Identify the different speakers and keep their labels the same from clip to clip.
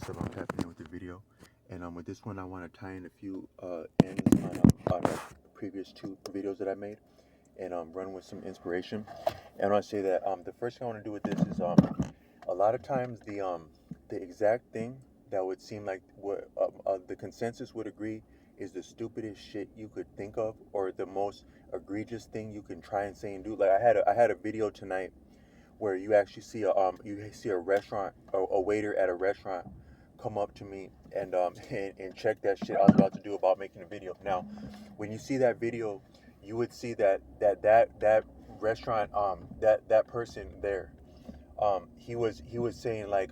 Speaker 1: what's up? I'm tapping in with the video, and with this one I want to tie in a few ends on previous two videos that I made, and run with some inspiration. And I want to say that the first thing I want to do with this is a lot of times the exact thing that would seem like what the consensus would agree is the stupidest shit you could think of, or the most egregious thing you can try and say and do. Like I had a video tonight where you actually see a restaurant, a waiter at a restaurant come up to me and and check that shit I was about to do about making a video. Now, when you see that video, you would see that restaurant, that person there, he was saying like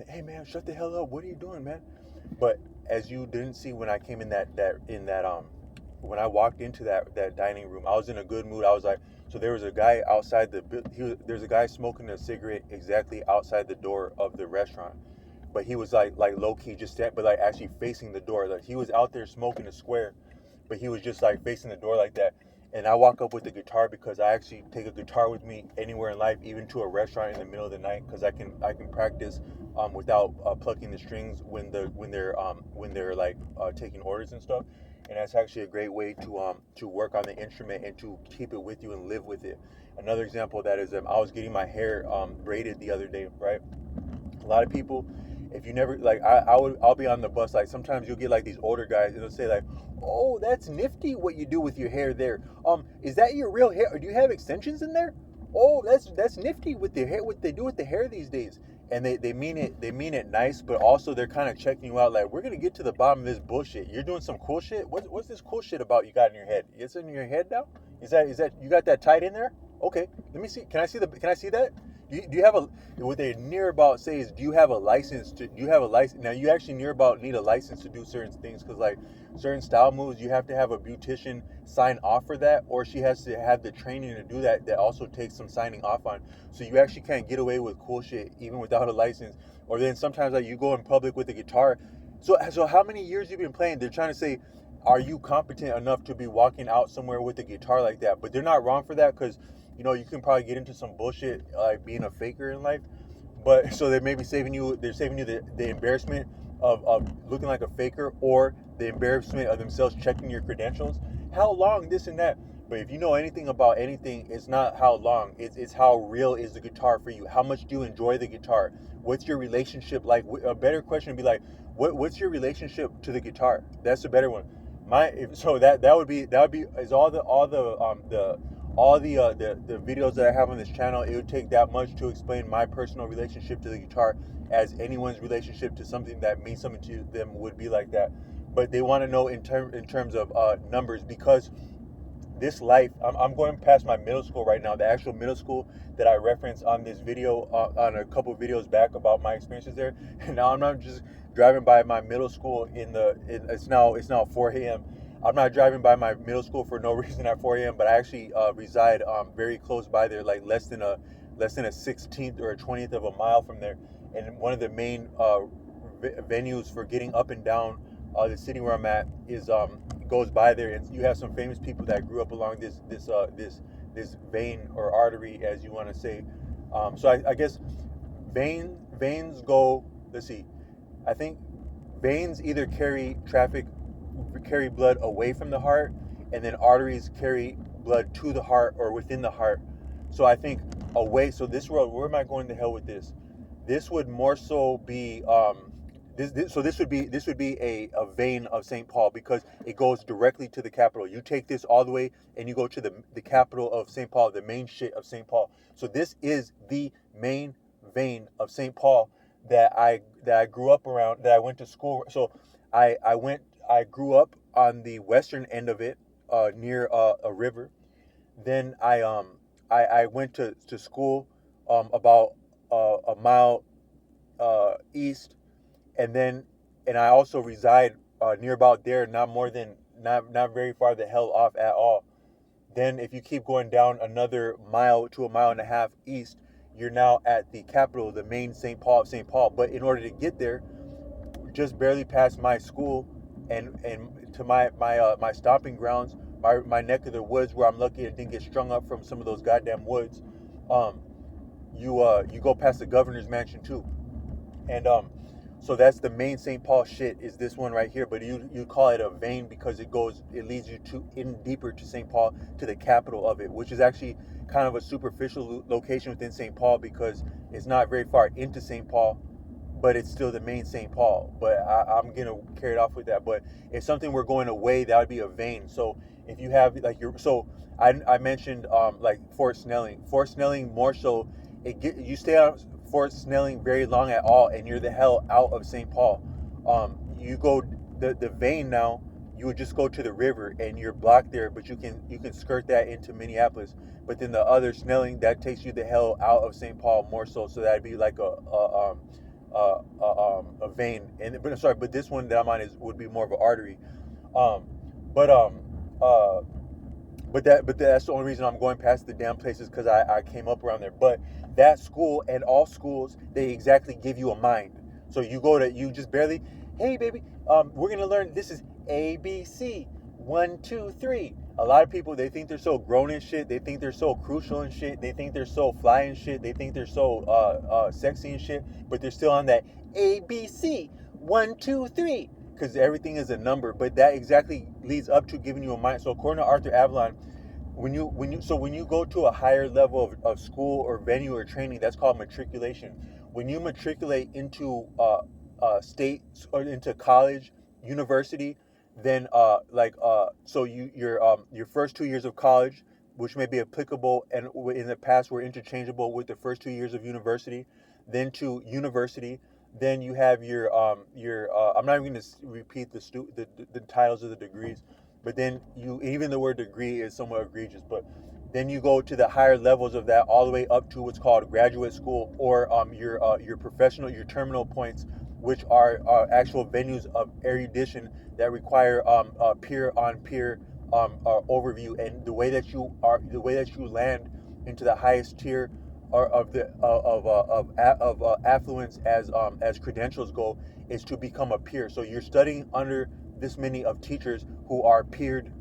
Speaker 1: hey man, shut the hell up, what are you doing, man? But as you didn't see when I came in that when I walked into that dining room, I was in a good mood. I was like, so there was a guy outside there's a guy smoking a cigarette exactly outside the door of the restaurant, but he was like low key just but like actually facing the door. Like he was out there smoking a square, but he was just like facing the door like that. And I walk up with the guitar because I actually take a guitar with me anywhere in life, even to a restaurant in the middle of the night, because I can practice without plucking the strings when they're like taking orders and stuff. And that's actually a great way to work on the instrument and to keep it with you and live with it. Another example of that is I was getting my hair braided the other day, right? A lot of people, if you never like I'll be on the bus, like sometimes you'll get like these older guys and they'll say like, oh, that's nifty what you do with your hair there. Is that your real hair, or do you have extensions in there? Oh, that's nifty with their hair, what they do with the hair these days. And they mean it nice, but also they're kind of checking you out, like, we're gonna get to the bottom of this bullshit. You're doing some cool shit. What's this cool shit about you got in your head? It's in your head now? Is that you got that tied in there? Okay, let me see. Can I see that? Do you have a, what they near about say is, do you have a license to, do you have a license? Now you actually near about need a license to do certain things, because like certain style moves you have to have a beautician sign off for that, or she has to have the training to do that also takes some signing off on. So you actually can't get away with cool shit even without a license. Or then sometimes like you go in public with a guitar. So how many years you been playing? They're trying to say, are you competent enough to be walking out somewhere with a guitar like that? But they're not wrong for that, because you can probably get into some bullshit like being a faker in life. But so they may be saving you. They're saving you the embarrassment of looking like a faker, or the embarrassment of themselves checking your credentials. How long, this and that. But if you know anything about anything, it's not how long. It's how real is the guitar for you. How much do you enjoy the guitar? What's your relationship like? A better question would be like, what's your relationship to the guitar? That's a better one. So that would be is all the videos that I have on this channel. It would take that much to explain my personal relationship to the guitar, as anyone's relationship to something that means something to them would be like that. But they want to know in terms of numbers, because this life, I'm going past my middle school right now, the actual middle school that I referenced on this video, on a couple videos back about my experiences there. And now I'm not just driving by my middle school it's now 4 a.m. I'm not driving by my middle school for no reason at 4 a.m., but I actually reside very close by there, like less than a 16th or a 20th of a mile from there. And one of the main venues for getting up and down the city where I'm at is goes by there, and you have some famous people that grew up along this vein or artery, as you want to say. So I guess veins go. Let's see. I think veins either carry blood away from the heart, and then arteries carry blood to the heart or within the heart. So I think away. So this road, where am I going to hell with this? This would more so be this would be a vein of St. Paul, because it goes directly to the capital. You take this all the way and you go to the capital of St. Paul, the main shit of St. Paul. So this is the main vein of St. Paul that I grew up around, that I went to school. So I grew up on the western end of it, near a river. Then I went to school about a mile east, and then and I also reside near about there, not very far the hell off at all. Then if you keep going down another mile to a mile and a half east, you're now at the capital, the main St. Paul of St. Paul. But in order to get there, just barely past my school and to my stomping grounds, my neck of the woods, where I'm lucky I didn't get strung up from some of those goddamn woods. Um, you go past the governor's mansion too. And so that's the main St. Paul shit, is this one right here. But you call it a vein because it leads you to in deeper to St. Paul, to the capital of it, which is actually kind of a superficial location within St. Paul because it's not very far into St. Paul, but it's still the main St. Paul. But I'm gonna carry it off with that. But if something were going away, that would be a vein. So if you have like I mentioned like Fort Snelling. Fort Snelling more so, you stay on Fort Snelling very long at all, and you're the hell out of St. Paul. You go the vein now. You would just go to the river, and you're blocked there, but you can skirt that into Minneapolis. But then the other Snelling, that takes you the hell out of St. Paul more so. So that'd be like a vein. And but I'm sorry, but this one that I'm on would be more of an artery. Um, but uh, but that's the only reason I'm going past the damn places, because I came up around there. But that school and all schools, they exactly give you a mind. So you just barely, hey baby, we're gonna learn, this is ABC, 1, 2, 3. A lot of people, they think they're so grown and shit. They think they're so crucial and shit. They think they're so fly and shit. They think they're so sexy and shit. But they're still on that ABC, 1, 2, 3, because everything is a number. But that exactly leads up to giving you a mind. So according to Arthur Avalon, when you go to a higher level of school or venue or training, that's called matriculation. When you matriculate into state or into college, university, then so your first 2 years of college, which may be applicable and in the past were interchangeable with the first 2 years of university, then to university, then you have your I'm not even going to repeat the titles of the degrees, but then even the word degree is somewhat egregious, but then you go to the higher levels of that, all the way up to what's called graduate school, or your professional, your terminal points, which are actual venues of erudition that require peer on peer overview. And the way that you land into the highest tier of affluence as credentials go, is to become a peer. So you're studying under this many of teachers who are peered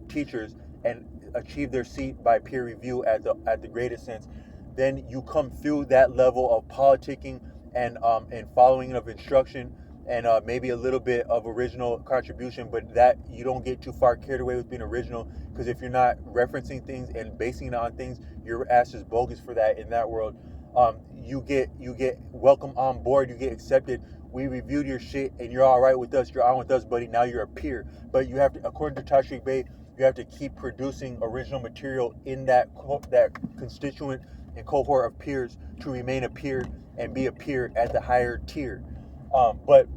Speaker 1: teachers and achieve their seat by peer review at the greatest sense. Then you come through that level of politicking and following of instruction, and maybe a little bit of original contribution, but that you don't get too far carried away with being original, because if you're not referencing things and basing it on things, your ass is bogus for that in that world. You get welcome on board, you get accepted. We reviewed your shit and you're all right with us. You're on with us, buddy. Now you're a peer. But you have to, according to Tashrik Bey, you have to keep producing original material in that constituent and cohort of peers to remain a peer and be a peer at the higher tier. But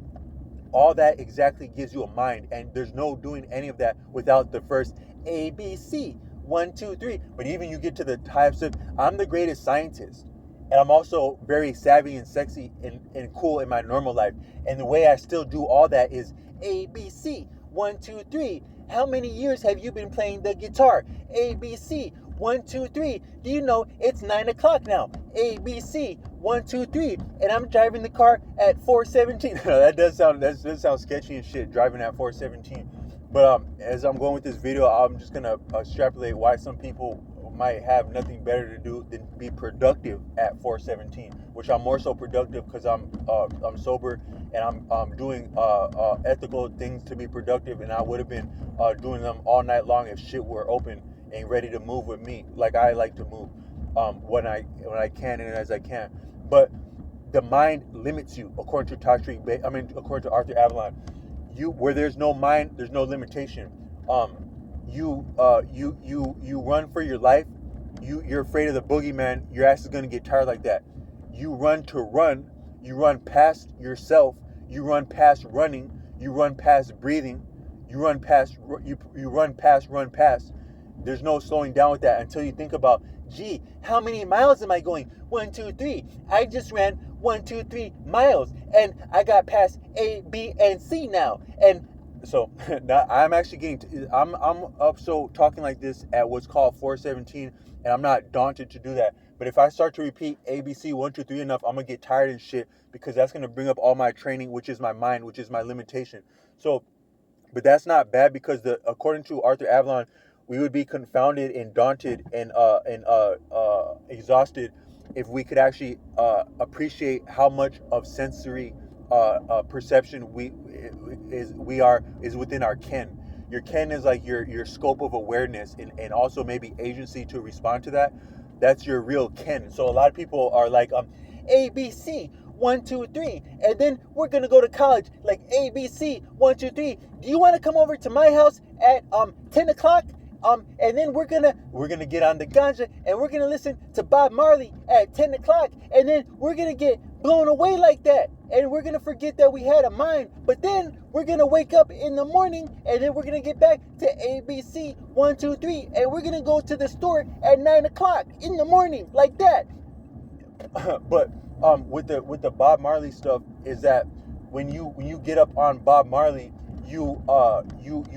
Speaker 1: all that exactly gives you a mind, and there's no doing any of that without the first ABC, 1, 2, 3. But even you get to the types of, I'm the greatest scientist, and I'm also very savvy and sexy and cool in my normal life. And the way I still do all that is ABC, 1, 2, 3. How many years have you been playing the guitar? ABC, 1, 2, 3. Do you know it's 9 o'clock now? ABC, 1, 2, 3. And I'm driving the car at 417. that does sound sketchy and shit, driving at 417. But as I'm going with this video, I'm just gonna extrapolate why some people might have nothing better to do than be productive at 417, which I'm more so productive because I'm sober, and I'm doing ethical things to be productive, and I would have been doing them all night long if shit were open and ready to move with me, like I like to move when I can and as I can. But the mind limits you, according to according to Arthur Avalon. Where there's no mind, there's no limitation. You run for your life. You're afraid of the boogeyman. Your ass is gonna get tired like that. You run to run. You run past yourself. You run past running. You run past breathing. You run past. You run past. Run past. There's no slowing down with that until you think about, gee, how many miles am I going? 1, 2, 3. I just ran 1, 2, 3 miles, and I got past A, B, and C now. And so now I'm actually I'm up so talking like this at what's called 417, and I'm not daunted to do that. But if I start to repeat ABC 1, 2, 3 enough, I'm gonna get tired and shit, because that's gonna bring up all my training, which is my mind, which is my limitation. So, but that's not bad, because according to Arthur Avalon, we would be confounded and daunted and exhausted if we could actually appreciate how much of sensory perception is within our ken. Your ken is like your scope of awareness, and also maybe agency to respond to that. That's your real ken. So a lot of people are like, ABC 1, 2, 3, and then we're gonna go to college. Like ABC 1, 2, 3. Do you want to come over to my house at 10 o'clock? And then we're gonna get on the ganja, and we're gonna listen to Bob Marley at 10 o'clock, and then we're gonna get blown away like that, and we're gonna forget that we had a mind. But then we're gonna wake up in the morning, and then we're gonna get back to ABC 1, 2, 3, and we're gonna go to the store at 9 o'clock in the morning, like that. But with the Bob Marley stuff is that when you get up on Bob Marley, you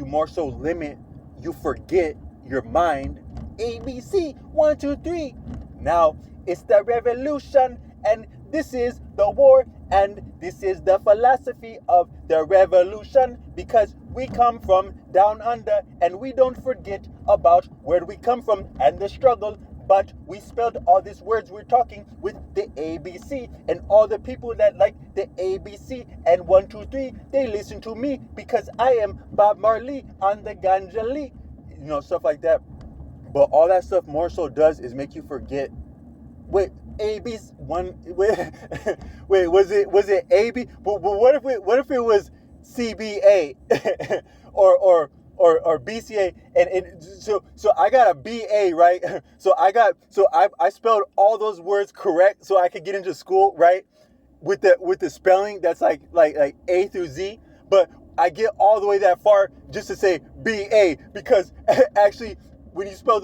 Speaker 1: more so limit, you forget your mind. ABC 1, 2, 3. Now it's the revolution, and this is the war, and this is the philosophy of the revolution, because we come from down under, and we don't forget about where we come from and the struggle. But we spelled all these words we're talking with the ABC, and all the people that like the ABC and 1, 2, 3, they listen to me because I am Bob Marley on the Ganja Lee, stuff like that. But all that stuff more so does is make you forget. Wait, ABC one. Wait, was it AB? But what if it was CBA or BCA, and so I got a BA, right? So I spelled all those words correct so I could get into school, right? With the spelling that's like A through Z, but I get all the way that far just to say BA, because actually when you spell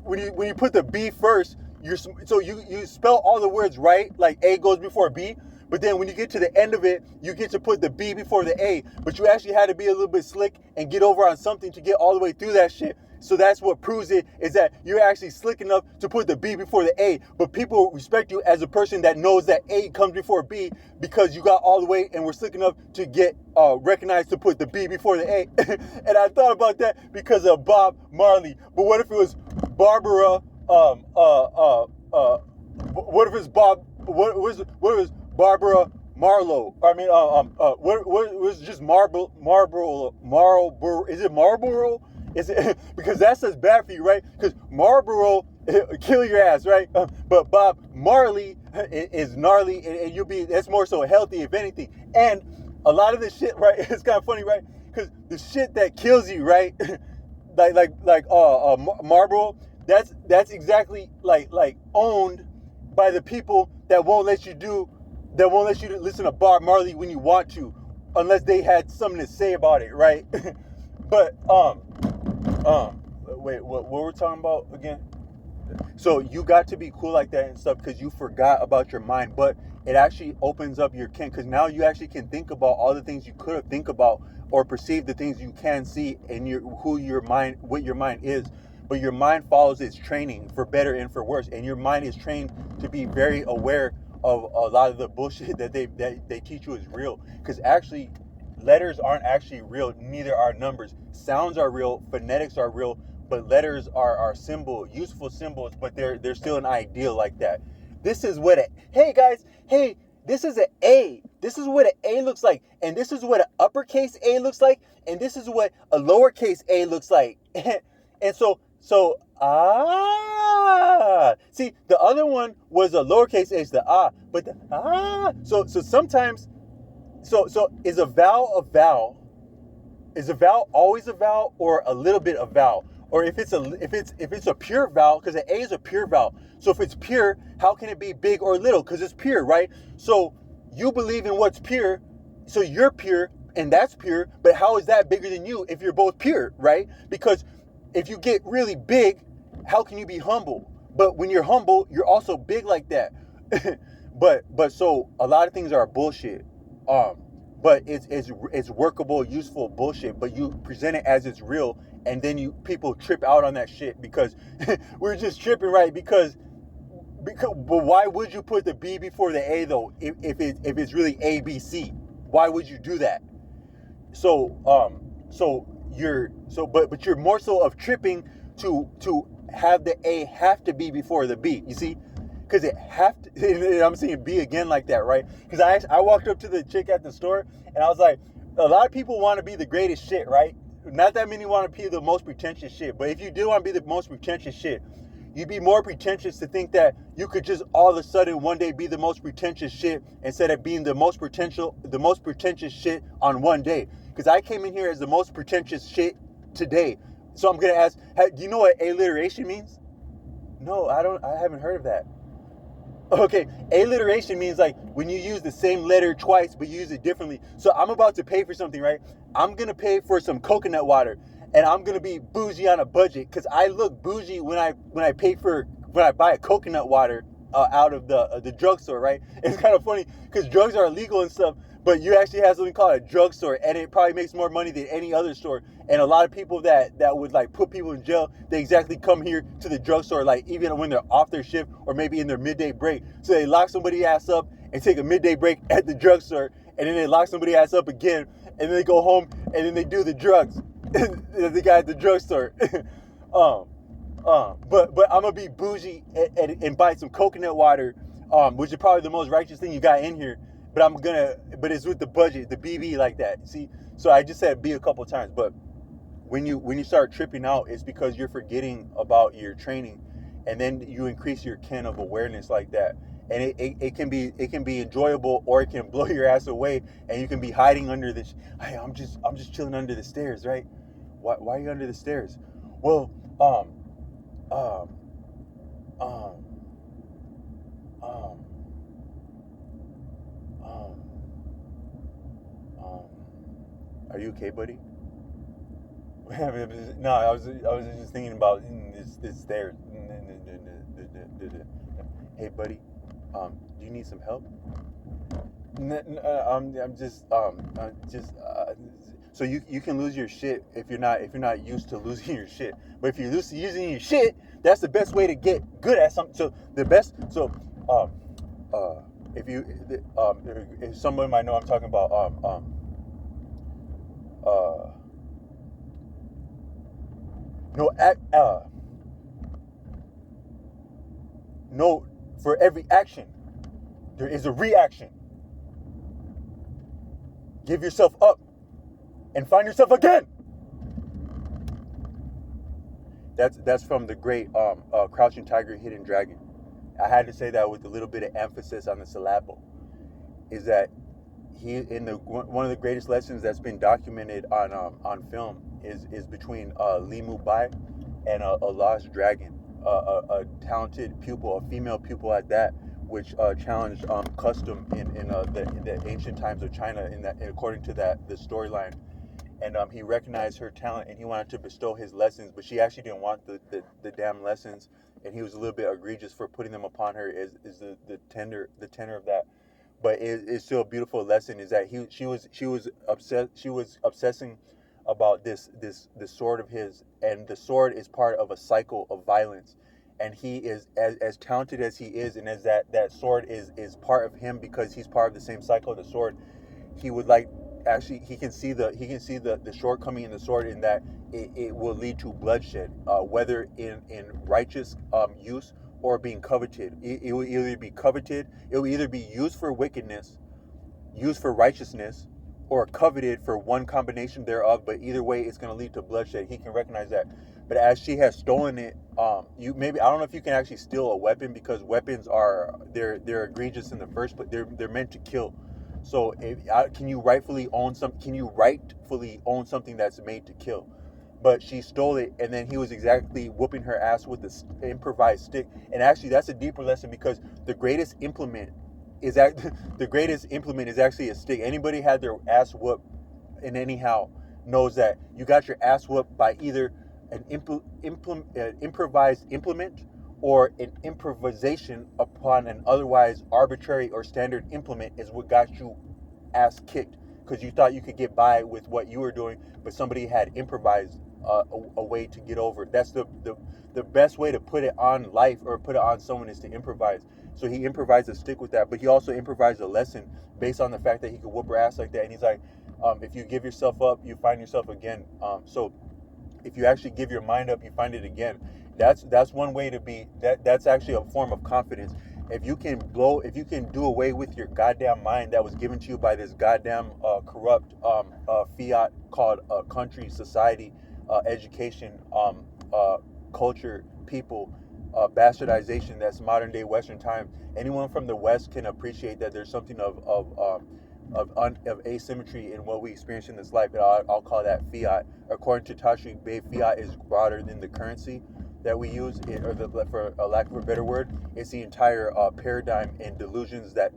Speaker 1: when you put the B first, you spell all the words right, like A goes before B. But then when you get to the end of it, you get to put the B before the A. But you actually had to be a little bit slick and get over on something to get all the way through that shit. So that's what proves it, is that you're actually slick enough to put the B before the A. But people respect you as a person that knows that A comes before B, because you got all the way and were slick enough to get recognized to put the B before the A. And I thought about that because of Bob Marley. But what if it was Barbara? What if it's Bob? What was Barbara Marlowe? I mean, what was just Marlboro? Is it Marlboro? Is it because that's just bad for you, right? Because Marlboro kill your ass, right? But Bob Marley is gnarly, and that's more so healthy, if anything. And a lot of this shit, right? It's kind of funny, right? Because the shit that kills you, right? like Marlboro, that's exactly like owned by the people that won't let you listen to Bob Marley when you want to, unless they had something to say about it, right? But wait, what were we talking about again? So you got to be cool like that and stuff because you forgot about your mind, but it actually opens up your ken, because now you actually can think about all the things you could have think about, or perceive the things you can see in what your mind is. But your mind follows its training, for better and for worse, and your mind is trained to be very aware of a lot of the bullshit that they teach you is real. Because actually, letters aren't actually real, neither are numbers. Sounds are real, phonetics are real, but letters are useful symbols, but they're still an ideal like that. This is what hey guys, this is an A. This is what an A looks like, and this is what an uppercase A looks like, and this is what a lowercase a looks like. And so see, the other one was a lowercase a, the but the so sometimes, so is a vowel a vowel? Is a vowel always a vowel, or a little bit of vowel? Or if it's a pure vowel, because an A is a pure vowel. So if it's pure, how can it be big or little? Because it's pure, right? So you believe in what's pure, so you're pure and that's pure, but how is that bigger than you if you're both pure, right? Because if you get really big, how can you be humble? But when you're humble, you're also big like that. but so a lot of things are bullshit. But it's workable, useful bullshit. But you present it as it's real, and then people trip out on that shit because we're just tripping, right? Because but why would you put the B before the A though? If it's really ABC, why would you do that? But you're more so of tripping to have the A have to be before the B. You see, because it have to. And I'm saying be again like that, right? Because I walked up to the chick at the store and I was like, a lot of people want to be the greatest shit, right? Not that many want to be the most pretentious shit, but if you do want to be the most pretentious shit, you'd be more pretentious to think that you could just all of a sudden one day be the most pretentious shit instead of being the most pretentious shit on one day. Because I came in here as the most pretentious shit today. So I'm gonna ask, do you know what alliteration means? No, I haven't heard of that. Okay, alliteration means like when you use the same letter twice but you use it differently. So I'm about to pay for something, right? I'm gonna pay for some coconut water, and I'm gonna be bougie on a budget because I look bougie when I buy a coconut water out of the drugstore, right? It's kind of funny because drugs are illegal and stuff, but you actually have something called a drugstore, and it probably makes more money than any other store. And a lot of people that would like put people in jail, they exactly come here to the drugstore, like even when they're off their shift or maybe in their midday break. So they lock somebody ass up and take a midday break at the drugstore, and then they lock somebody ass up again, and then they go home and then they do the drugs. The guy at the drugstore. But I'm gonna be bougie and buy some coconut water, which is probably the most righteous thing you got in here. But it's with the budget, the BB like that. See, so I just said B a couple times, but when you start tripping out, it's because you're forgetting about your training, and then you increase your ken of awareness like that, and it can be enjoyable, or it can blow your ass away, and you can be hiding under this. Hey, I'm just chilling under the stairs, right? Why are you under the stairs? Well, um, um, um, um, um, are you okay, buddy? No, I was just thinking about this stairs. Hey, buddy, do you need some help? I'm just. So you can lose your shit if you're not used to losing your shit. But if you're used to using your shit, that's the best way to get good at something. So the best. So if you if someone might know I'm talking about uh no act no for every action there is a reaction. Give yourself up and find yourself again. That's from the great Crouching Tiger, Hidden Dragon. I had to say that with a little bit of emphasis on the syllable. Is that he in the one of the greatest lessons that's been documented on film is between Li Mu Bai and a lost dragon, a talented pupil, a female pupil at that, which challenged custom in the ancient times of China. In that, according to the storyline, and he recognized her talent and he wanted to bestow his lessons, but she actually didn't want the damn lessons, and he was a little bit egregious for putting them upon her. Is the tenor of that, but it's still a beautiful lesson. Is that she was obsessing about this sword of his, and the sword is part of a cycle of violence, and he is as talented as he is, and as that sword is part of him because he's part of the same cycle of the sword. He would like actually he can see the shortcoming in the sword, in that it will lead to bloodshed, whether in righteous use or being coveted. It will either be coveted, it will either be used for wickedness, used for righteousness, or coveted for one combination thereof. But either way, it's going to lead to bloodshed. He can recognize that. But as she has stolen it, you maybe I don't know if you can actually steal a weapon, because weapons they're egregious in the first, but they're meant to kill. So can you rightfully own something that's made to kill? But she stole it, and then he was exactly whooping her ass with this improvised stick. And actually, that's a deeper lesson, because the greatest implement is actually a stick. Anybody had their ass whooped in anyhow knows that you got your ass whooped by either an improvised implement or an improvisation upon an otherwise arbitrary or standard implement is what got you ass kicked, because you thought you could get by with what you were doing, but somebody had improvised a way to get over. That's the best way to put it on life, or put it on someone, is to improvise. So he improvised a stick with that, but he also improvised a lesson based on the fact that he could whoop her ass like that. And he's like, if you give yourself up, you find yourself again. So if you actually give your mind up, you find it again. That's one way to be. That's actually a form of confidence. if you can do away with your goddamn mind that was given to you by this goddamn corrupt fiat called country, society, education, culture, people, bastardization, that's modern day Western time. Anyone from the West can appreciate that there's something of asymmetry in what we experience in this life, and I'll call that fiat. According to Tashrik Bey, fiat is broader than the currency that we use, for a lack of a better word, it's the entire paradigm and delusions that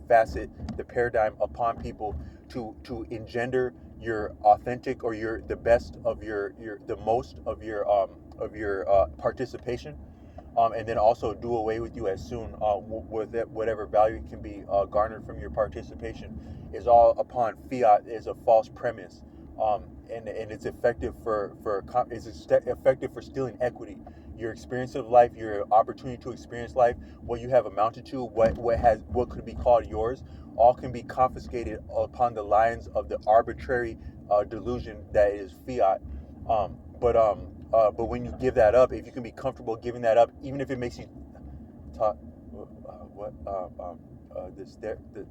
Speaker 1: facet the paradigm upon people to engender your authentic, or your the best of your the most of your participation, and then also do away with you as soon, with it, whatever value can be garnered from your participation, is all upon fiat, is a false premise, and it's effective effective for stealing equity, your experience of life, your opportunity to experience life, what you have amounted to, what could be called yours, all can be confiscated upon the lines of the arbitrary delusion that is fiat. But when you give that up, if you can be comfortable giving that up, even if it makes you talk, what this there the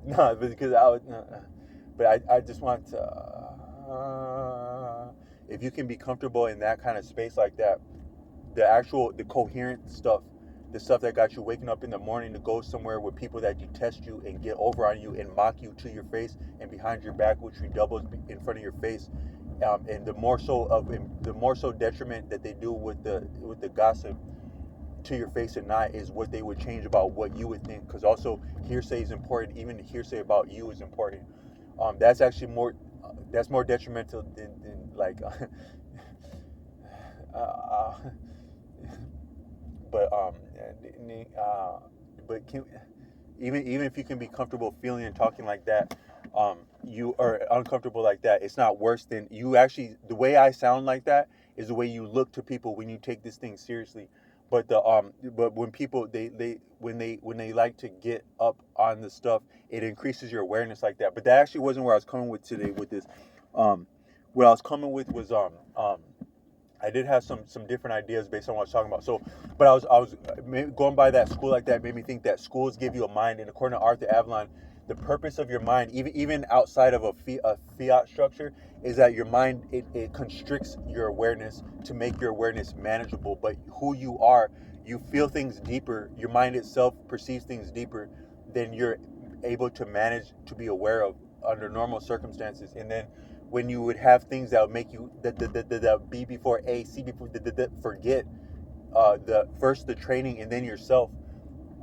Speaker 1: no, because I would, but I just want to, if you can be comfortable in that kind of space like that, the coherent stuff, the stuff that got you waking up in the morning to go somewhere with people that detest you and get over on you and mock you to your face and behind your back, which redoubles in front of your face, and the more so detriment that they do with the gossip to your face at night is what they would change about what you would think. Because also hearsay is important. Even hearsay about you is important. That's actually more detrimental than like uh, but but even if you can be comfortable feeling and talking like that, you are uncomfortable like that, it's not worse than you actually. The way I sound like that is the way you look to people when you take this thing seriously. But when people when they like to get up on the stuff, it increases your awareness like that. But that actually wasn't where I was coming with today with this. What I was coming with was I did have some different ideas based on what I was talking about. So, but I was going by that school like that made me think that schools give you a mind. And according to Arthur Avalon, the purpose of your mind, even outside of a fiat structure, is that your mind, it constricts your awareness to make your awareness manageable. But who you are, you feel things deeper. Your mind itself perceives things deeper than you're able to manage to be aware of under normal circumstances. And then when you would have things that would make you the B before A, C before forget the training and then yourself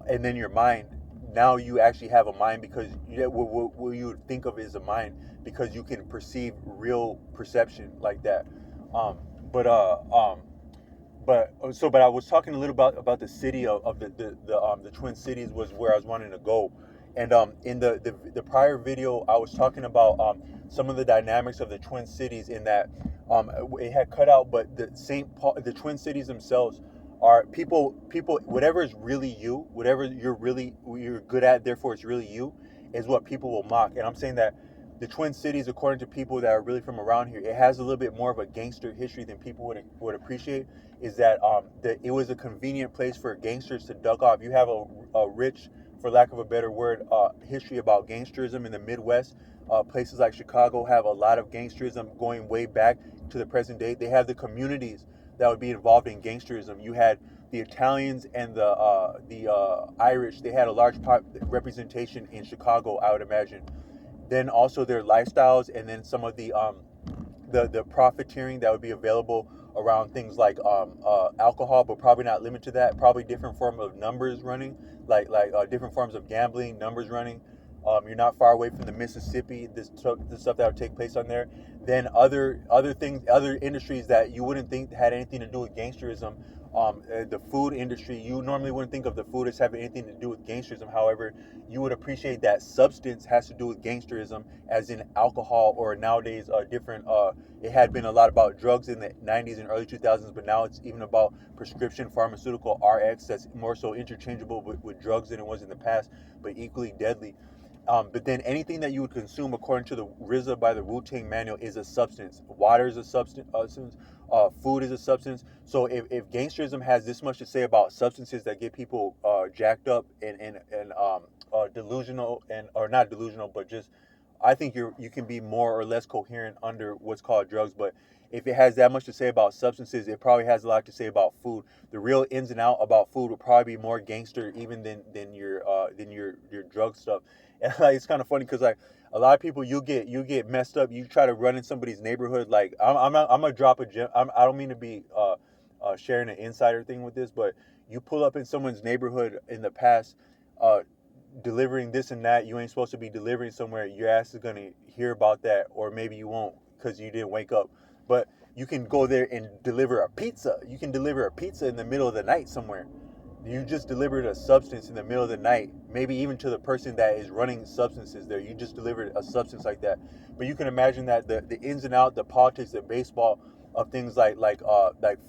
Speaker 1: and then your mind. Now you actually have a mind, because what you would think of as a mind, because you can perceive real perception like that. Um, but but I was talking a little about the city of the Twin Cities was where I was wanting to go, and in the prior video I was talking about some of the dynamics of the Twin Cities, in that it had cut out, but the Twin Cities themselves are people whatever is really you, whatever you're good at, therefore it's really you, is what people will mock. And I'm saying that the Twin Cities, according to people that are really from around here, it has a little bit more of a gangster history than people would appreciate. Is that it was a convenient place for gangsters to duck off. You have a rich, for lack of a better word, history about gangsterism in the Midwest. Places like Chicago have a lot of gangsterism going way back to the present day. They have the communities that would be involved in gangsterism. You had the Italians and the Irish. They had a large representation in Chicago, I would imagine. Then also their lifestyles, and then some of the profiteering that would be available around things like alcohol, but probably not limited to that. Probably different form of numbers running, like different forms of gambling, numbers running. You're not far away from the Mississippi. The stuff that would take place on there. Then other things, other industries that you wouldn't think had anything to do with gangsterism. The food industry, you normally wouldn't think of the food as having anything to do with gangsterism. However, you would appreciate that substance has to do with gangsterism, as in alcohol, or nowadays different. It had been a lot about drugs in the 90s and early 2000s, but now it's even about prescription pharmaceutical RX, that's more so interchangeable with drugs than it was in the past, but equally deadly. But then anything that you would consume according to the RZA by the Wu-Tang Manual is a substance. Water is a substance. Food is a substance. So if gangsterism has this much to say about substances that get people jacked up and delusional, and or not delusional, but just, I think you can be more or less coherent under what's called drugs. But if it has that much to say about substances, it probably has a lot to say about food. The real ins and out about food will probably be more gangster even than your drug stuff. And like, it's kind of funny because like a lot of people, you get messed up. You try to run in somebody's neighborhood. Like I'm gonna drop a gem. I don't mean to be sharing an insider thing with this, but you pull up in someone's neighborhood in the past, uh, delivering this and that you ain't supposed to be delivering somewhere. Your ass is gonna hear about that, or maybe you won't because you didn't wake up. But you can go there and deliver a pizza. You can deliver a pizza in the middle of the night somewhere. You just delivered a substance in the middle of the night, maybe even to the person that is running substances there. You just delivered a substance like that. But you can imagine that the ins and out, the politics, the baseball of things like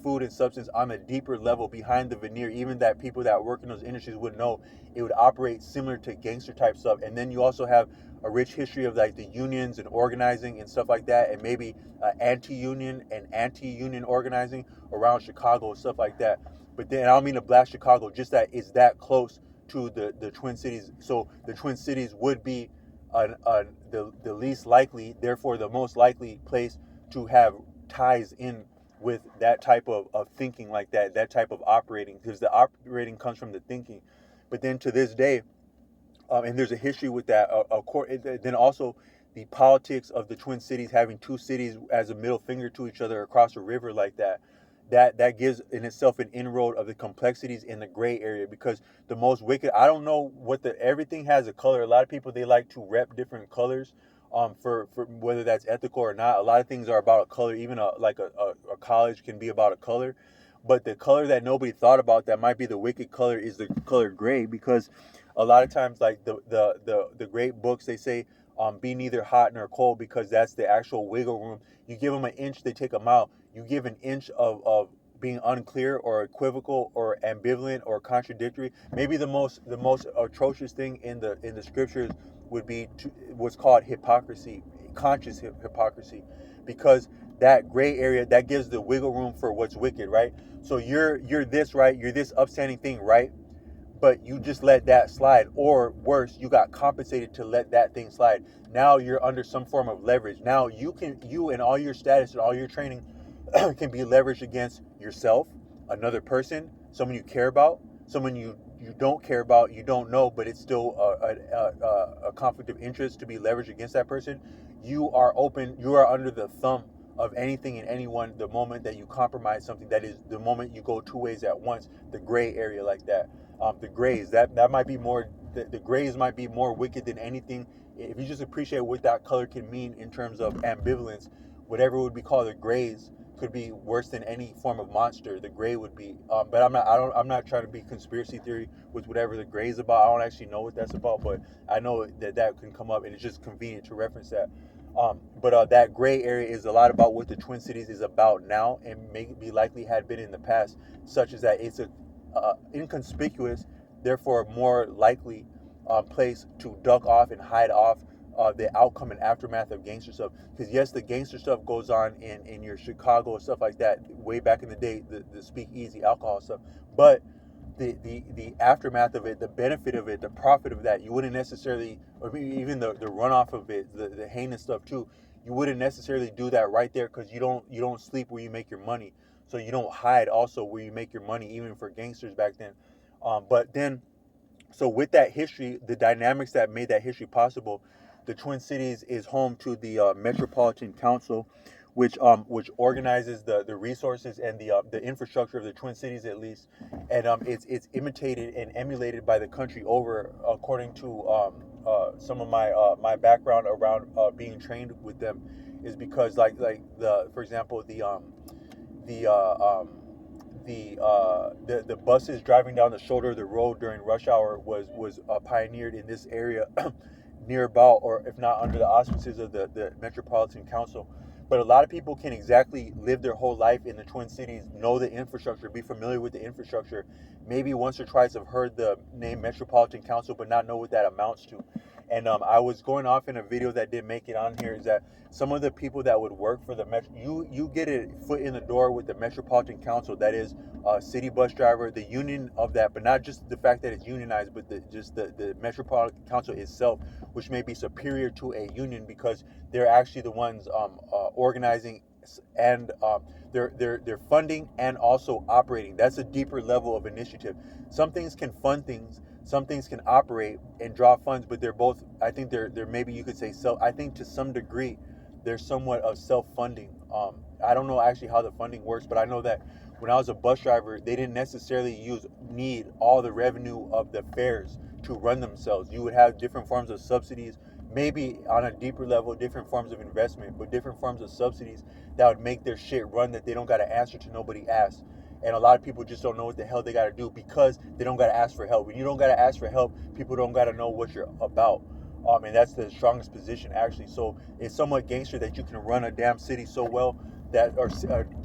Speaker 1: food and substance on a deeper level behind the veneer, even that people that work in those industries would know, it would operate similar to gangster type stuff. And then you also have a rich history of like the unions and organizing and stuff like that, and maybe anti-union and anti-union organizing around Chicago and stuff like that. But then I don't mean to blast Chicago, just that it's that close to the Twin Cities. So the Twin Cities would be the least likely, therefore the most likely place to have ties in with that type of thinking, like that type of operating, because the operating comes from the thinking. But then to this day, and there's a history with that. Then also the politics of the Twin Cities, having two cities as a middle finger to each other across a river like that. That gives in itself an inroad of the complexities in the gray area, because the most wicked, I don't know what everything has a color. A lot of people, they like to rep different colors, for whether that's ethical or not. A lot of things are about a color. Even a college can be about a color. But the color that nobody thought about that might be the wicked color is the color gray, because a lot of times, like the great books, they say, be neither hot nor cold, because that's the actual wiggle room. You give them an inch, they take a mile. You give an inch of being unclear or equivocal or ambivalent or contradictory. Maybe the most atrocious thing in the scriptures would be what's called hypocrisy, conscious hypocrisy, because that gray area, that gives the wiggle room for what's wicked, right? So you're this, right? You're this upstanding thing, right? But you just let that slide, or worse, you got compensated to let that thing slide. Now you're under some form of leverage. Now you and all your status and all your training can be leveraged against yourself, another person, someone you care about, someone you don't care about, you don't know, but it's still a conflict of interest to be leveraged against that person. You are open, you are under the thumb of anything and anyone the moment that you compromise something. That is the moment you go two ways at once, the gray area like that. The grays, that might be more, the grays might be more wicked than anything. If you just appreciate what that color can mean in terms of ambivalence, whatever would be called the grays could be worse than any form of monster. The gray would be, but I'm not trying to be conspiracy theory with whatever the gray is about. I don't actually know what that's about, but I know that can come up, and it's just convenient to reference that. But that gray area is a lot about what the Twin Cities is about now, and maybe likely had been in the past, such as that it's a inconspicuous, therefore more likely place to duck off and hide off the outcome and aftermath of gangster stuff. Because yes, the gangster stuff goes on in your Chicago and stuff like that, way back in the day, the speakeasy alcohol stuff. But the aftermath of it, the benefit of it, the profit of that, you wouldn't necessarily, or even the runoff of it, the heinous stuff too, you wouldn't necessarily do that right there, because you don't sleep where you make your money. So you don't hide also where you make your money, even for gangsters back then. But then, so with that history, the dynamics that made that history possible, the Twin Cities is home to the Metropolitan Council, which organizes the resources and the infrastructure of the Twin Cities, at least. And it's imitated and emulated by the country over, according to some of my background around being trained with them, is because like for example, the the buses driving down the shoulder of the road during rush hour was pioneered in this area near about, or if not under the auspices of the Metropolitan Council. But a lot of people can exactly live their whole life in the Twin Cities, know the infrastructure, be familiar with the infrastructure, maybe once or twice have heard the name Metropolitan Council, but not know what that amounts to. And I was going off in a video that didn't make it on here, is that some of the people that would work for the metro, you get a foot in the door with the Metropolitan Council, that is city bus driver, the union of that, but not just the fact that it's unionized, but the Metropolitan Council itself, which may be superior to a union because they're actually the ones organizing and they're funding and also operating. That's a deeper level of initiative. Some things can fund things, some things can operate and draw funds, but they're both, I think they're maybe you could say self. I think to some degree they're somewhat of self-funding. I don't know actually how the funding works, but I know that when I was a bus driver, they didn't necessarily need all the revenue of the fares to run themselves. You would have different forms of subsidies, maybe on a deeper level, different forms of investment, but different forms of subsidies that would make their shit run, that they don't got to answer to nobody asked. And a lot of people just don't know what the hell they got to do because they don't got to ask for help. When you don't got to ask for help, people don't got to know what you're about. And that's the strongest position actually. So it's somewhat gangster that you can run a damn city so well, that, or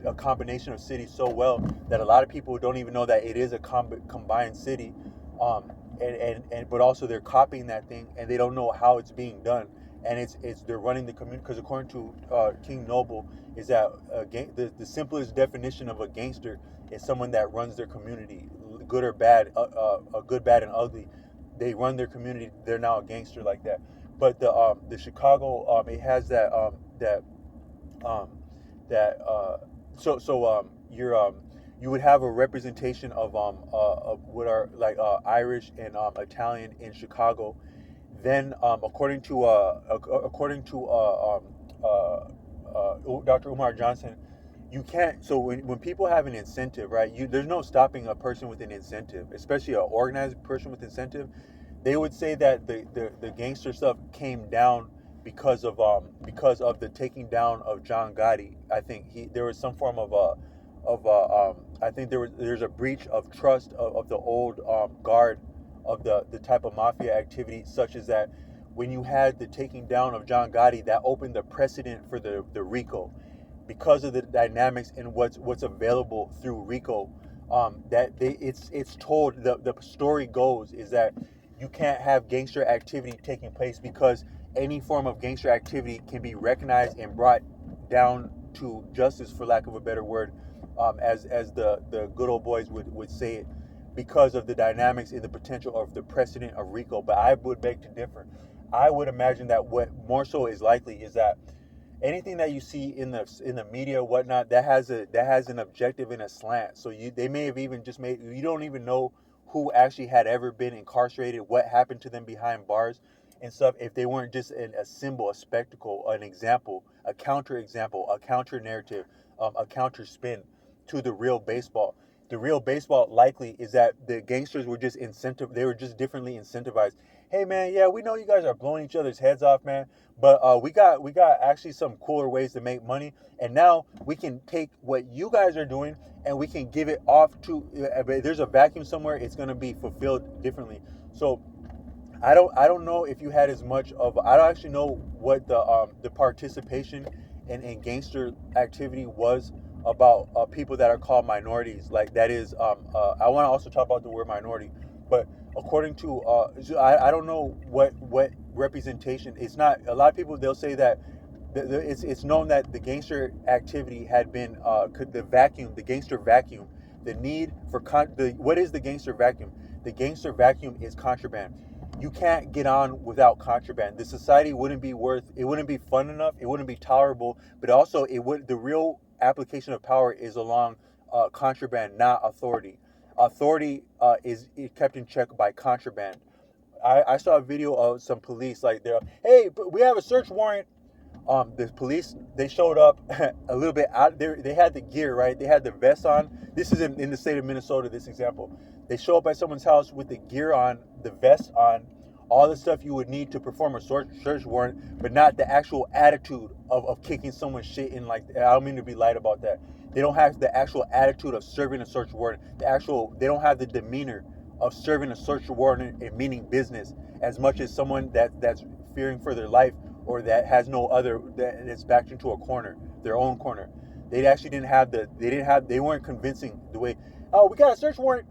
Speaker 1: a combination of cities so well, that a lot of people don't even know that it is a combined city. But also they're copying that thing and they don't know how it's being done. And it's they're running the community, because according to King Noble, is that the simplest definition of a gangster is someone that runs their community, good or bad, good, bad, and ugly. They run their community. They're now a gangster like that. But the Chicago, it has that um, you're you would have a representation of what are like Irish and Italian in Chicago. Then according to Dr. Umar Johnson, you can't. So when people have an incentive, right? There's no stopping a person with an incentive, especially an organized person with incentive. They would say that the gangster stuff came down because of the taking down of John Gotti. I think there was some form of I think there's a breach of trust of the old guard of the type of mafia activity, such as that when you had the taking down of John Gotti, that opened the precedent for the RICO, because of the dynamics and what's available through RICO. It's told, the story goes is that you can't have gangster activity taking place because any form of gangster activity can be recognized and brought down to justice, for lack of a better word, as the good old boys would say it, because of the dynamics and the potential of the precedent of RICO. But I would beg to differ. I would imagine that what more so is likely is that anything that you see in the media, whatnot, that has an objective and a slant. So they may have even just made, you don't even know who actually had ever been incarcerated, what happened to them behind bars and stuff, if they weren't just a symbol, a spectacle, an example, a counter example, a counter narrative, a counter spin to the real baseball. The real baseball likely is that the gangsters were just they were just differently incentivized. Hey man, yeah, we know you guys are blowing each other's heads off, man, but we got actually some cooler ways to make money, and now we can take what you guys are doing and we can give it off to. There's a vacuum somewhere; it's gonna be fulfilled differently. So I don't know if you had as much of. I don't actually know what the participation in gangster activity was about people that are called minorities. Like that is I want to also talk about the word minority, but according to I don't know what representation. It's not a lot of people. They'll say that it's known that the gangster activity had been the gangster vacuum, the need for what is the gangster vacuum? The gangster vacuum is contraband. You can't get on without contraband. The society wouldn't be fun enough, it wouldn't be tolerable, but also the real application of power is along contraband, not authority. Authority is kept in check by contraband. I saw a video of some police, like they're, hey, but we have a search warrant. The police, they showed up a little bit out there. They had the gear, right? They had the vest on. This is in the state of Minnesota, this example. They show up at someone's house with the gear on, the vest on, all the stuff you would need to perform a search warrant, but not the actual attitude of kicking someone's shit in. Like, I don't mean to be light about that. They don't have the actual attitude of serving a search warrant. They don't have the demeanor of serving a search warrant and meaning business, as much as someone that's fearing for their life, or that has no other, that's backed into a corner, their own corner. They actually they weren't convincing the way, oh, we got a search warrant.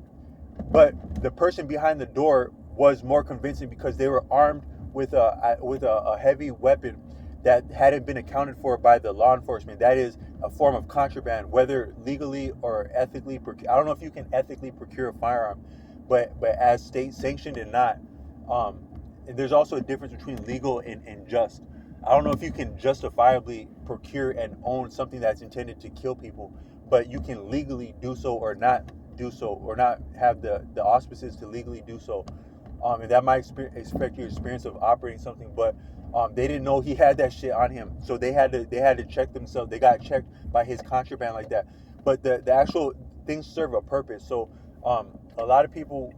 Speaker 1: But the person behind the door was more convincing because they were armed with a heavy weapon that hadn't been accounted for by the law enforcement. That is a form of contraband, whether legally or ethically. I don't know if you can ethically procure a firearm, but as state sanctioned and not. Um, and there's also a difference between legal and just. I don't know if you can justifiably procure and own something that's intended to kill people, but you can legally do so or not do so, or not have the auspices to legally do so. And that might affect your experience of operating something, but they didn't know he had that shit on him, so they had to check themselves. They got checked by his contraband like that, but the actual things serve a purpose. So a lot of people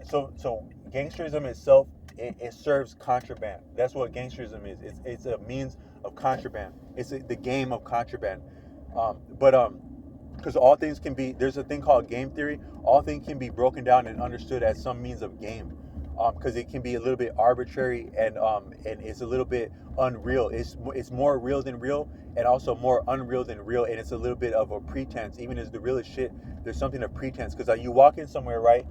Speaker 1: so gangsterism itself, it serves contraband. That's what gangsterism is. It's a means of contraband. It's the game of contraband. But because all things can be, there's a thing called game theory. All things can be broken down and understood as some means of game, because it can be a little bit arbitrary, and it's a little bit unreal. It's more real than real, and also more unreal than real, and it's a little bit of a pretense. Even as the realest shit, there's something of pretense, because you walk in somewhere, right?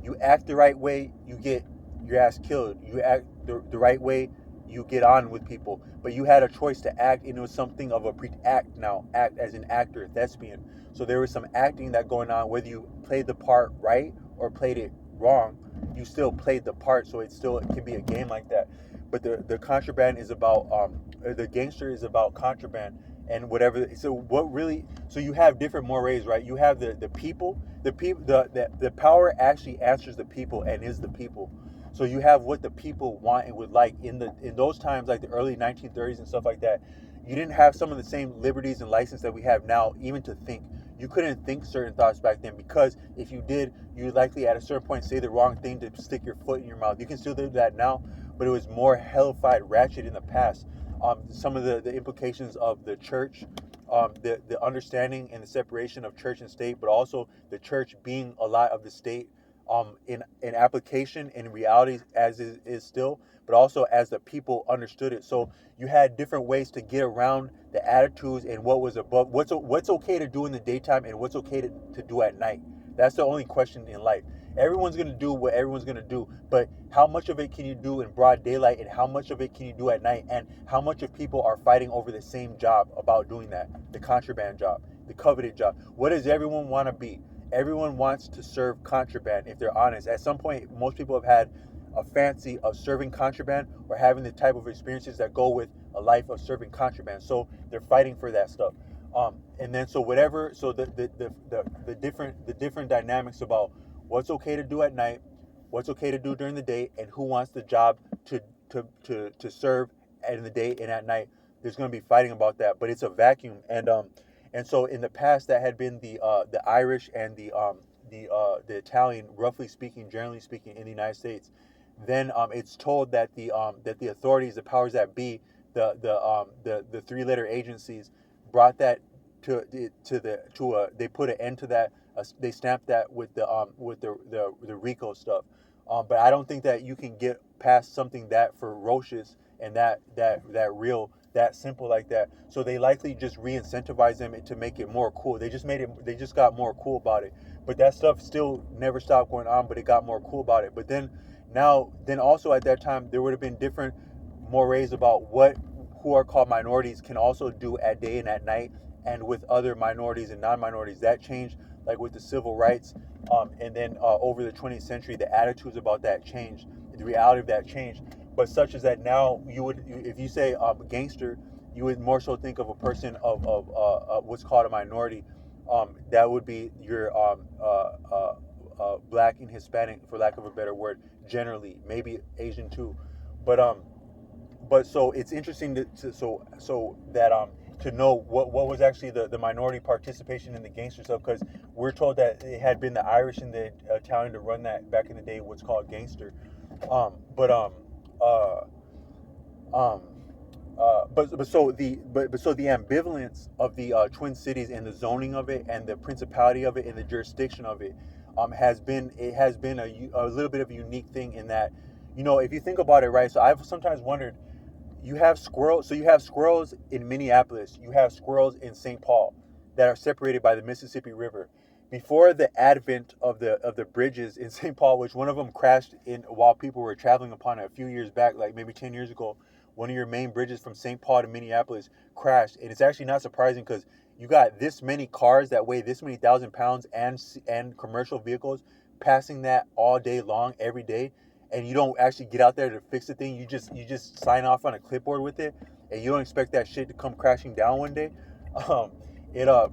Speaker 1: You act the right way, you get your ass killed. You act the right way, you get on with people. But you had a choice to act, and it was something of a act now, act as an actor, thespian. So there was some acting that going on, whether you played the part right or played it wrong, you still played the part. So it can be a game like that. But the contraband is about the gangster is about contraband and whatever. So what really? So you have different mores, right? You have the people. The power actually answers the people and is the people. So you have what the people want and would like in those times, like the early 1930s and stuff like that. You didn't have some of the same liberties and license that we have now, even to think. You couldn't think certain thoughts back then, because if you did, you would likely at a certain point say the wrong thing to stick your foot in your mouth. You can still do that now, but it was more hellified, ratchet in the past. Some of the implications of the church, the understanding and the separation of church and state, but also the church being a lot of the state, in application and reality as is still, but also as the people understood it. So you had different ways to get around the attitudes and what was above, what's okay to do in the daytime and what's okay to do at night. That's the only question in life. Everyone's going to do what everyone's going to do, but how much of it can you do in broad daylight, and how much of it can you do at night, and how much of people are fighting over the same job about doing that, the contraband job, the coveted job? What does everyone want to be? Everyone wants to serve contraband, if they're honest. At some point, most people have had a fancy of serving contraband or having the type of experiences that go with a life of serving contraband. So they're fighting for that stuff. And then so whatever, so the different dynamics about what's okay to do at night, what's okay to do during the day, and who wants the job to serve in the day and at night. There's going to be fighting about that, but it's a vacuum. And so in the past, that had been the Irish and the Italian, roughly speaking, generally speaking, in the United States. Then it's told that the authorities, the powers that be, the three-letter agencies, brought that they put an end to that. They stamped that with the RICO stuff. But I don't think that you can get past something that ferocious and that real, that simple like that. So they likely just re-incentivize them to make it more cool. They just got more cool about it. But that stuff still never stopped going on, but it got more cool about it. But then also at that time, there would have been different mores about what who are called minorities can also do at day and at night, and with other minorities and non-minorities. That changed, like with the civil rights, and then over the 20th century, the attitudes about that changed, the reality of that changed. But such as that now, if you say gangster, you would more so think of a person of what's called a minority. That would be your black and Hispanic, for lack of a better word, generally, maybe Asian too. But so it's interesting to know what was actually the minority participation in the gangster stuff, because we're told that it had been the Irish and the Italian to run that back in the day, what's called gangster. Um, but um, uh, um, but so the ambivalence of the Twin Cities and the zoning of it and the principality of it and the jurisdiction of it, has been a little bit of a unique thing in that, if you think about it, right? So I've sometimes wondered, you have squirrels in Minneapolis, you have squirrels in St. Paul that are separated by the Mississippi River. before the advent of the bridges in St. Paul, which one of them crashed in while people were traveling upon it a few years back, like maybe 10 years ago. One of your main bridges from St. Paul to Minneapolis crashed, and it's actually not surprising because you got this many cars that weigh this many thousand pounds and commercial vehicles passing that all day long every day, and you don't actually get out there to fix the thing. You just sign off on a clipboard with it, and you don't expect that shit to come crashing down one day. Um,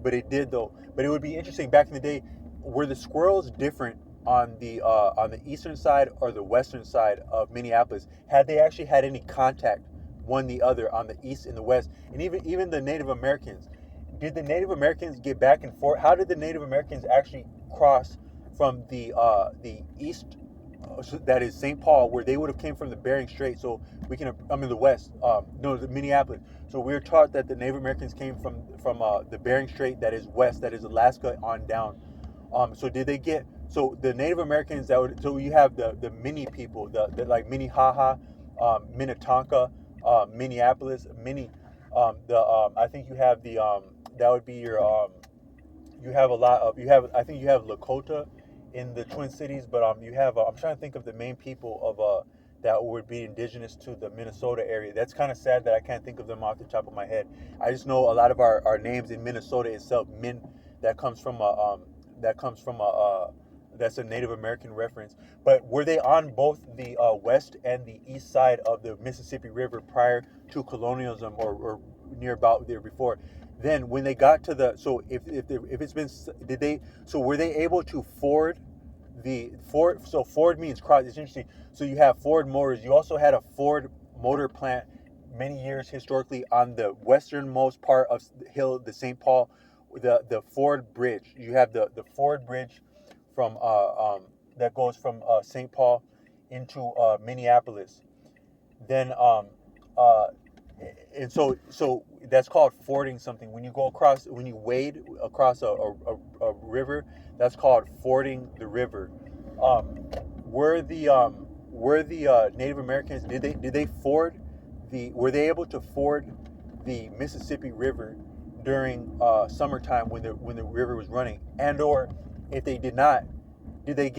Speaker 1: but it did though. But it would be interesting back in the day, were the squirrels different on the eastern side or the western side of Minneapolis? Had they actually had any contact one the other on the east and the west, and even the Native Americans? Did the Native Americans get back and forth? How did the Native Americans actually cross from the east, that is St. Paul, where they would have came from the Bering Strait? So we can, I mean the west, no, the Minneapolis. So we were taught that the Native Americans came from the Bering Strait, that is west, that is Alaska on down. So did they get, so the Native Americans that would, so you have the mini people, the like Minnehaha, Minnetonka, Minneapolis, I think you have the that would be your you have a lot of, you have, I think you have Lakota in the Twin Cities, but you have I'm trying to think of the main people of that would be indigenous to the Minnesota area. That's kind of sad that I can't think of them off the top of my head. I just know a lot of our names in Minnesota itself, Min, that comes from a that's a Native American reference. But were they on both the west and the east side of the Mississippi River prior to colonialism, or near about there before? Then when they got to the, so if it's been, did they, so were they able to ford the Ford? So Ford means cross. It's interesting. So you have Ford Motors. You also had a Ford motor plant many years historically on the westernmost part of the hill, the St. Paul, the Ford Bridge. You have the Ford Bridge from that goes from St. Paul into Minneapolis. Then uh, and so that's called fording something. When you go across, when you wade across a river, that's called fording the river. Um, were the Native Americans, did they ford the, were they able to ford the Mississippi River during summertime when the river was running, and or if they did not, did they